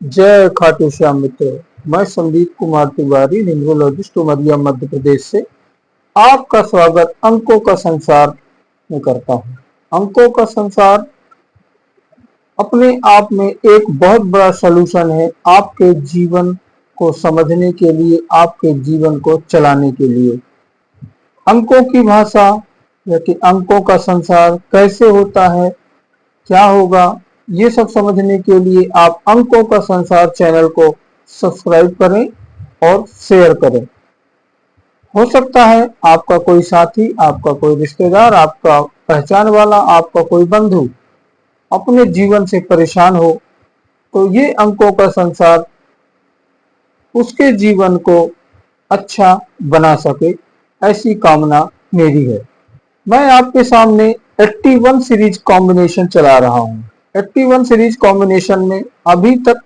जय खाटू श्याम मित्र। मैं संदीप कुमार तिवारी न्यूमरोलॉजिस्ट उमरिया मध्य प्रदेश से आपका स्वागत अंकों का संसार में करता हूं। अंकों का संसार अपने आप में एक बहुत बड़ा सलूशन है आपके जीवन को समझने के लिए, आपके जीवन को चलाने के लिए। अंकों की भाषा या कि अंकों का संसार कैसे होता है, क्या होगा, ये सब समझने के लिए आप अंकों का संसार चैनल को सब्सक्राइब करें और शेयर करें। हो सकता है आपका कोई साथी, आपका कोई रिश्तेदार, आपका पहचान वाला, आपका कोई बंधु अपने जीवन से परेशान हो, तो ये अंकों का संसार उसके जीवन को अच्छा बना सके, ऐसी कामना मेरी है। मैं आपके सामने 81 सीरीज कॉम्बिनेशन चला रहा हूं। 81 सीरीज कॉम्बिनेशन में अभी तक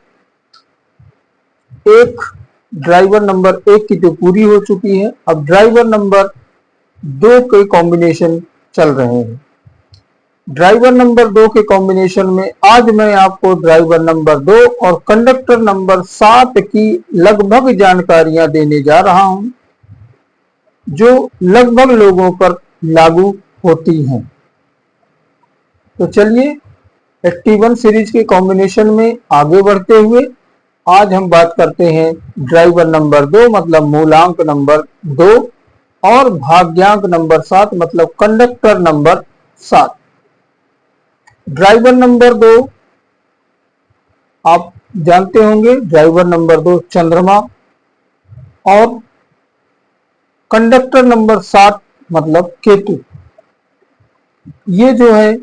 एक ड्राइवर नंबर 1 की तो पूरी हो चुकी है। अब ड्राइवर नंबर 2 के कॉम्बिनेशन चल रहे हैं। ड्राइवर नंबर 2 के कॉम्बिनेशन में आज मैं आपको ड्राइवर नंबर 2 और कंडक्टर नंबर 7 की लगभग जानकारियां देने जा रहा हूं, जो लगभग लोगों पर लागू होती हैं। तो चलिए 81 सीरीज के कॉम्बिनेशन में आगे बढ़ते हुए आज हम बात करते हैं ड्राइवर नंबर 2 मतलब मूलांक नंबर 2 और भाग्यांक नंबर 7 मतलब कंडक्टर नंबर 7। ड्राइवर नंबर 2 आप जानते होंगे, ड्राइवर नंबर 2 चंद्रमा और कंडक्टर नंबर 7 मतलब केतु। ये जो है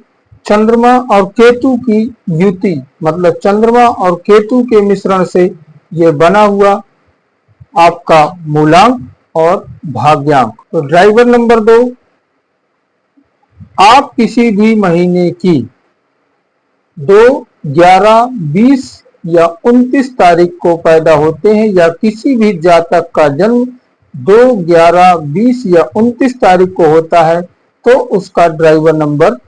चंद्रमा और केतु की युति मतलब चंद्रमा और केतु के मिश्रण से ये बना हुआ आपका मूलांक और भाग्यांक। तो ड्राइवर नंबर 2, आप किसी भी महीने की 2, 11, 20 या 29 तारीख को पैदा होते हैं या किसी भी जातक का जन्म 2, 11, 20 या 29 तारीख को होता है तो उसका ड्राइवर नंबर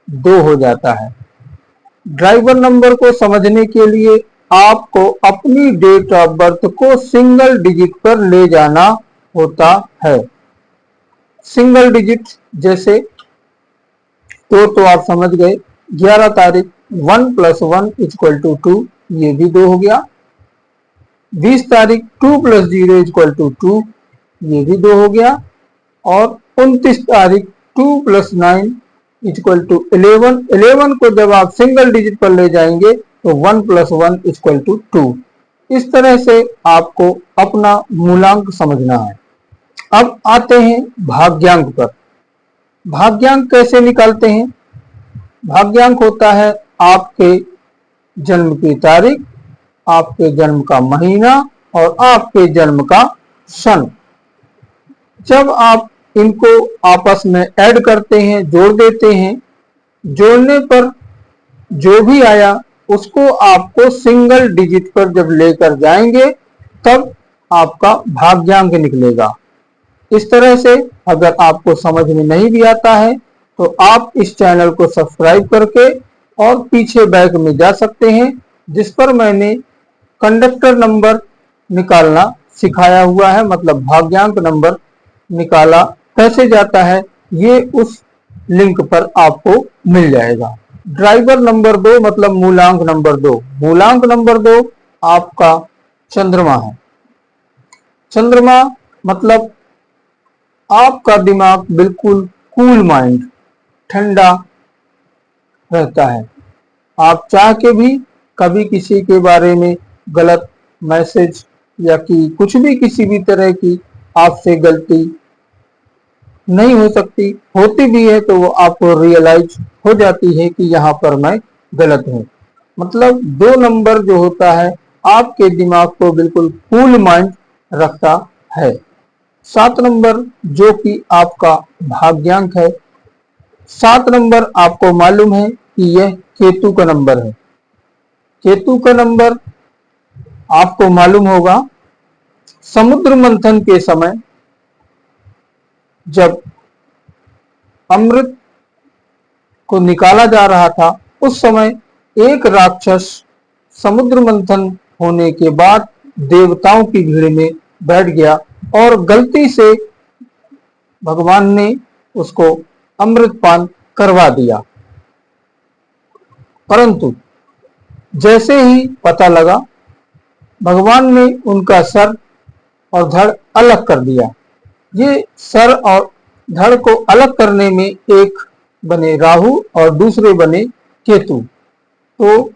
2 हो जाता है। ड्राइवर नंबर को समझने के लिए आपको अपनी डेट ऑफ बर्थ को सिंगल डिजिट पर ले जाना होता है। सिंगल डिजिट जैसे तो आप समझ गए, 11 तारीख 1 + 1 = 2, ये भी 2 हो गया। 20 तारीख 2 + 0 = 2, ये भी 2 हो गया। और 29 तारीख 2 + 9 = 11। 11 को जब आप सिंगल डिजिट पर ले जाएंगे तो 1 + 1 = 2। इस तरह से आपको अपना मूलांक समझना है। अब आते हैं भाग्यांक पर। भाग्यांक कैसे निकालते हैं? भाग्यांक होता है आपके जन्म की तारीख, आपके जन्म का महीना और आपके जन्म का सन। जब आप इनको आपस में ऐड करते हैं, जोड़ देते हैं, जोड़ने पर जो भी आया उसको आपको सिंगल डिजिट पर जब लेकर जाएंगे तब आपका भाग्यांक निकलेगा। इस तरह से अगर आपको समझ में नहीं भी आता है तो आप इस चैनल को सब्सक्राइब करके और पीछे बैक में जा सकते हैं, जिस पर मैंने कंडक्टर नंबर निकालना सिखाया हुआ है, मतलब भाग्यांक नंबर निकाला कैसे जाता है, ये उस लिंक पर आपको मिल जाएगा। ड्राइवर नंबर 2 मतलब मूलांक नंबर 2। मूलांक नंबर 2 आपका चंद्रमा है। चंद्रमा मतलब आपका दिमाग बिल्कुल कूल माइंड, ठंडा रहता है। आप चाह के भी कभी किसी के बारे में गलत मैसेज या कि कुछ भी किसी भी तरह की आपसे गलती नहीं हो सकती, होती भी है तो वो आपको रियलाइज हो जाती है कि यहाँ पर मैं गलत हूँ। मतलब 2 नंबर जो होता है आपके दिमाग को बिल्कुल कूल माइंड रखता है। 7 नंबर जो कि आपका भाग्यांक है, 7 नंबर आपको मालूम है कि यह केतु का नंबर है। केतु का नंबर आपको मालूम होगा समुद्र मंथन के समय जब अमृत को निकाला जा रहा था, उस समय एक राक्षस समुद्र मंथन होने के बाद देवताओं की भीड़ में बैठ गया और गलती से भगवान ने उसको अमृतपान करवा दिया। परंतु जैसे ही पता लगा, भगवान ने उनका सर और धड़ अलग कर दिया। ये सर और धड़ को अलग करने में एक बने राहु और दूसरे बने केतु। तो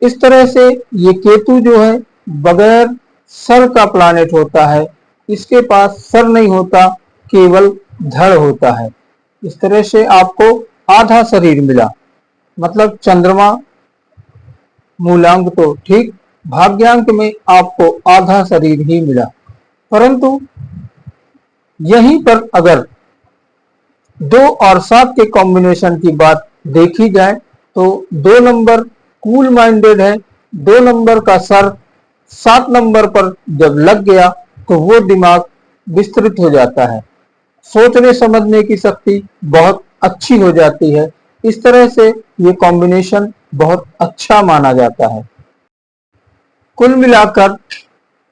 इस तरह से ये केतु जो है बगैर सर का प्लानेट होता है, इसके पास सर नहीं होता, केवल धड़ होता है। इस तरह से आपको आधा शरीर मिला, मतलब चंद्रमा मूलांक तो ठीक, भाग्यांक में आपको आधा शरीर ही मिला। परंतु यहीं पर अगर 2 और 7 के कॉम्बिनेशन की बात देखी जाए तो 2 नंबर कूल माइंडेड है। 2 नंबर का सर 7 नंबर पर जब लग गया तो वो दिमाग विस्तृत हो जाता है, सोचने समझने की शक्ति बहुत अच्छी हो जाती है। इस तरह से ये कॉम्बिनेशन बहुत अच्छा माना जाता है। कुल मिलाकर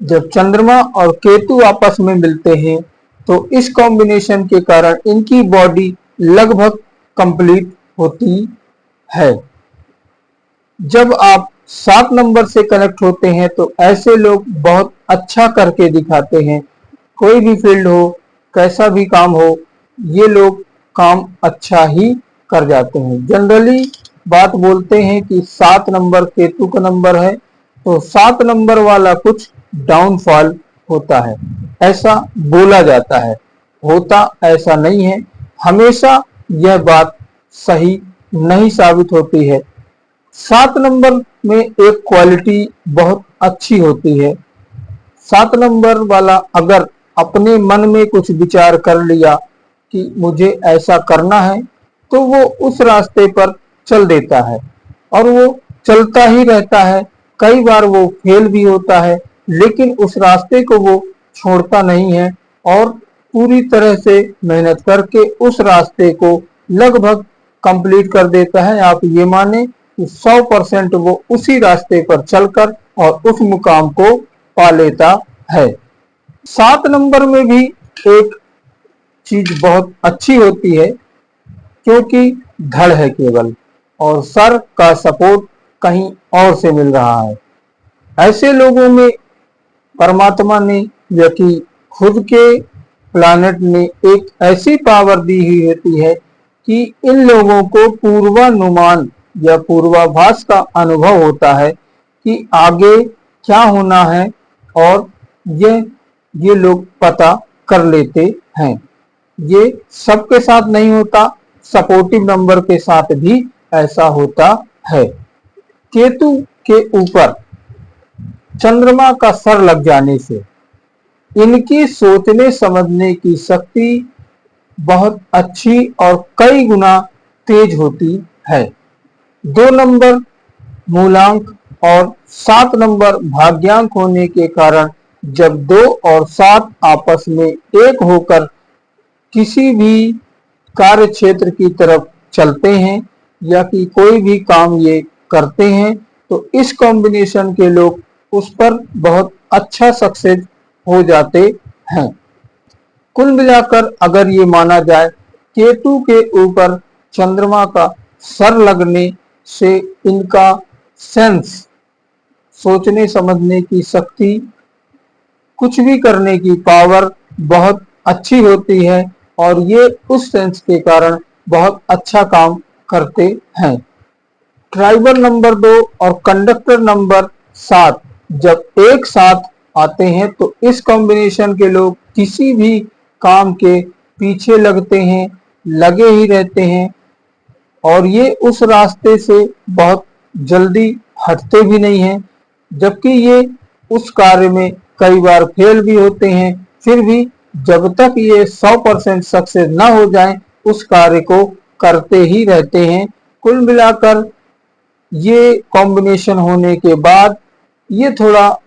जब चंद्रमा और केतु आपस में मिलते हैं तो इस कॉम्बिनेशन के कारण इनकी बॉडी लगभग कंप्लीट होती है। जब आप 7 नंबर से कनेक्ट होते हैं तो ऐसे लोग बहुत अच्छा करके दिखाते हैं। कोई भी फील्ड हो, कैसा भी काम हो, ये लोग काम अच्छा ही कर जाते हैं। जनरली बात बोलते हैं कि 7 नंबर केतु का नंबर है, तो 7 नंबर वाला कुछ डाउनफॉल होता है, ऐसा बोला जाता है। होता ऐसा नहीं है, हमेशा यह बात सही नहीं साबित होती है। 7 नंबर में एक क्वालिटी बहुत अच्छी होती है। 7 नंबर वाला अगर अपने मन में कुछ विचार कर लिया कि मुझे ऐसा करना है, तो वो उस रास्ते पर चल देता है और वो चलता ही रहता है। कई बार वो फेल भी होता है, लेकिन उस रास्ते को वो छोड़ता नहीं है और पूरी तरह से मेहनत करके उस रास्ते को लगभग कंप्लीट कर देता है। आप ये माने कि 100% वो उसी रास्ते पर चलकर और उस मुकाम को पा लेता है। 7 नंबर में भी एक चीज बहुत अच्छी होती है, क्योंकि धड़ है केवल और सर का सपोर्ट कहीं और से मिल रहा है। ऐसे लोगों में परमात्मा ने या कि खुद के प्लानेट ने एक ऐसी पावर दी हुई होती है कि इन लोगों को पूर्वानुमान या पूर्वाभास का अनुभव होता है कि आगे क्या होना है, और ये लोग पता कर लेते हैं। ये सबके साथ नहीं होता, सपोर्टिव नंबर के साथ भी ऐसा होता है। केतु के ऊपर चंद्रमा का सर लग जाने से इनकी सोचने समझने की शक्ति बहुत अच्छी और कई गुना तेज होती है। 2 नंबर मूलांक और 7 नंबर भाग्यांक होने के कारण जब 2 और 7 आपस में एक होकर किसी भी कार्य क्षेत्र की तरफ चलते हैं या कि कोई भी काम ये करते हैं, तो इस कॉम्बिनेशन के लोग उस पर बहुत अच्छा सक्सेस हो जाते हैं। कुल मिलाकर अगर ये माना जाए, केतु के ऊपर चंद्रमा का सर लगने से इनका सेंस, सोचने समझने की शक्ति, कुछ भी करने की पावर बहुत अच्छी होती है और ये उस सेंस के कारण बहुत अच्छा काम करते हैं। ट्राइबल नंबर 2 और कंडक्टर नंबर 7 जब एक साथ आते हैं तो इस कॉम्बिनेशन के लोग किसी भी काम के पीछे लगते हैं, लगे ही रहते हैं और ये उस रास्ते से बहुत जल्दी हटते भी नहीं हैं। जबकि ये उस कार्य में कई बार फेल भी होते हैं, फिर भी जब तक ये 100% सक्सेस ना हो जाए उस कार्य को करते ही रहते हैं। कुल मिलाकर ये कॉम्बिनेशन होने के बाद ये थोड़ा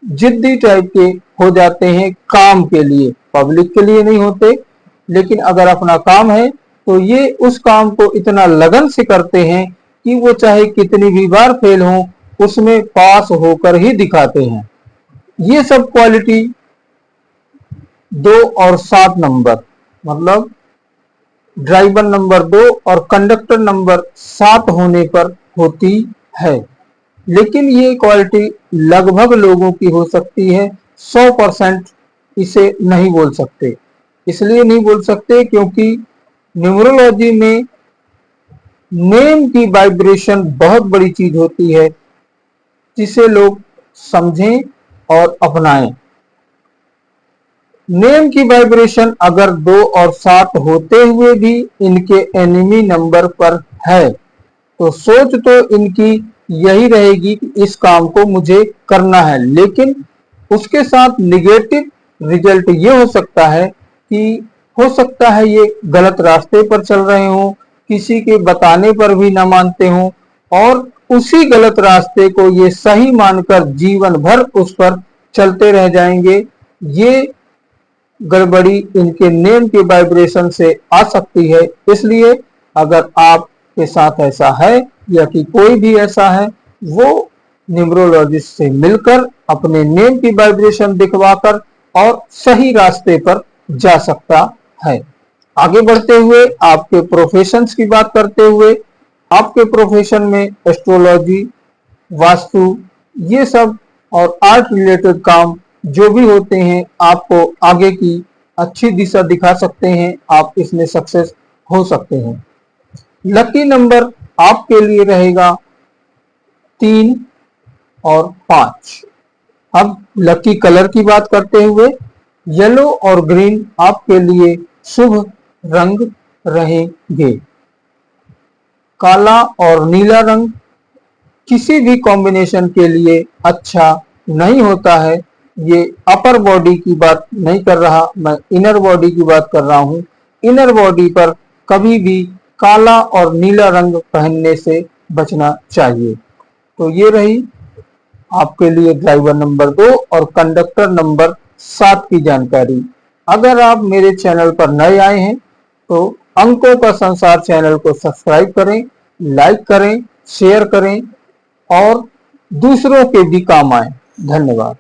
जिद्दी टाइप के हो जाते हैं काम के लिए, पब्लिक के लिए नहीं होते, लेकिन अगर अपना काम है तो ये उस काम को इतना लगन से करते हैं कि वो चाहे कितनी भी बार फेल हो उसमें पास होकर ही दिखाते हैं। ये सब क्वालिटी 2 और 7 नंबर मतलब ड्राइवर नंबर 2 और कंडक्टर नंबर 7 होने पर होती है। लेकिन ये क्वालिटी लगभग लोगों की हो सकती है, 100% इसे नहीं बोल सकते। इसलिए नहीं बोल सकते क्योंकि न्यूमरोलॉजी में नेम की वाइब्रेशन बहुत बड़ी चीज होती है, जिसे लोग समझें और अपनाएं। नेम की वाइब्रेशन अगर 2 और 7 होते हुए भी इनके एनिमी नंबर पर है तो सोच तो इनकी यही रहेगी कि इस काम को मुझे करना है, लेकिन उसके साथ निगेटिव रिजल्ट ये हो सकता है कि हो सकता है ये गलत रास्ते पर चल रहे हों, किसी के बताने पर भी ना मानते हों और उसी गलत रास्ते को ये सही मानकर जीवन भर उस पर चलते रह जाएंगे। ये गड़बड़ी इनके नेम के वाइब्रेशन से आ सकती है। इसलिए अगर आपके साथ ऐसा है या कि कोई भी ऐसा है, वो न्यूमरोलॉजिस्ट से मिलकर अपने नेम की वाइब्रेशन दिखवाकर और सही रास्ते पर जा सकता है। आगे बढ़ते हुए आपके प्रोफेशंस की बात करते हुए, आपके प्रोफेशन में एस्ट्रोलॉजी, वास्तु, ये सब और आर्ट रिलेटेड काम जो भी होते हैं आपको आगे की अच्छी दिशा दिखा सकते हैं। आप इसमें सक्सेस हो सकते हैं। लकी नंबर आपके लिए रहेगा 3 और 5। अब लकी कलर की बात करते हुए, येलो और ग्रीन आपके लिए शुभ रंग रहेंगे। काला और नीला रंग किसी भी कॉम्बिनेशन के लिए अच्छा नहीं होता है। ये अपर बॉडी की बात नहीं कर रहा, मैं इनर बॉडी की बात कर रहा हूँ। इनर बॉडी पर कभी भी काला और नीला रंग पहनने से बचना चाहिए। तो ये रही आपके लिए ड्राइवर नंबर 2 और कंडक्टर नंबर 7 की जानकारी। अगर आप मेरे चैनल पर नए आए हैं तो अंकों का संसार चैनल को सब्सक्राइब करें, लाइक करें, शेयर करें और दूसरों के भी काम आए। धन्यवाद।